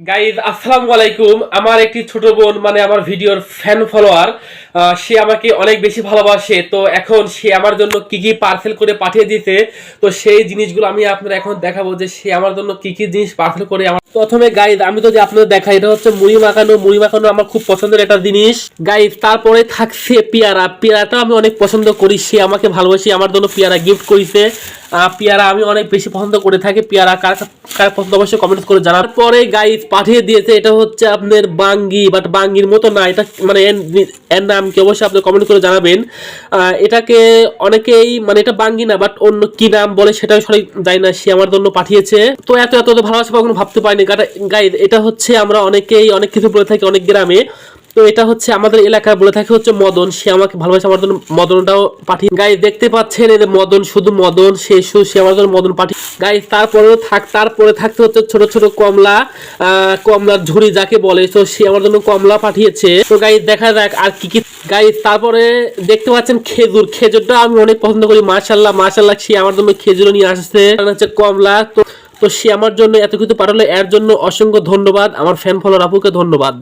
Guys আসসালামু আলাইকুম। আমার একটি ছোট বোন মানে আমার ভিডিওর ফ্যান ফলোয়ার, সে আমাকে অনেক বেশি ভালোবাসে। তো এখন সে আমার জন্য কি কি পার্সেল করে পাঠিয়ে দিয়েছে, তো সেই জিনিসগুলো আমি আপনাদের এখন দেখাবো যে সে আমার জন্য কি কি জিনিস পার্সেল করে। আমার প্রথমে গাইজ আমি যদি আপনাদের দেখাই, এটা হচ্ছে মুড়ি মাখানো। মুড়ি মাখানো আমার খুব পছন্দের একটা জিনিস গাইজ। তারপরে থাকছে পেয়ারা। পেয়ারাটা আমি অনেক পছন্দ করি, সে আমাকে ভালোবাসি, আমার জন্য পেয়ারা গিফট করেছে। পেয়ারা আমি অনেক বেশি পছন্দ করে থাকি। পেয়ারা কার কার পছন্দ অবশ্যই কমেন্ট করে জানার পরে গাইজ পাঠিয়ে দিয়েছে। এটা হচ্ছে আপনার বাঙ্গি, বাট বাঙ্গির মতো না, এটা মানে এর নাম কি অবশ্যই আপনি কমেন্ট করে জানাবেন। এটাকে অনেকেই মানে এটা বাঙ্গি না, বাট অন্য কি নাম বলে সেটা সঠিক জানি না। সে আমার জন্য পাঠিয়েছে। তো এত এত ভালোবাসা কখনো ভাবতে পারিনি গাইজ। এটা হচ্ছে আমরা অনেকেই অনেক কিছু বলে থাকি অনেক গ্রামে। তো এটা হচ্ছে আমাদের এলাকায় বলে থাকে হচ্ছে মদন। সে আমাকে ভালোবাসে, আমার জন্য মদনটাও পাঠিয়ে। গাইজ দেখতে পাচ্ছেন এই যে মদন, শুধু মদন, সে আমার জন্য মদন পাঠিয়ে। গাইজ তারপরে থাকতে হচ্ছে ছোট ছোট কমলা, কমলার ঝুড়ি যাকে বলে। তো সে আমার জন্য কমলা পাঠিয়েছে। তো গাইজ দেখা যাক আর কি কি। গাইজ তারপরে দেখতে পাচ্ছেন খেজুরটা আমি অনেক পছন্দ করি। মাশাল্লাহ মাশাল্লাহ, সে আমার জন্য খেজুর নিয়ে আসছে। হচ্ছে কমলা। তো সে আমার জন্য এত কিছু পাঠালো, এর জন্য অসংখ্য ধন্যবাদ। আমার ফ্যান ফলোয়ার আপুকে ধন্যবাদ।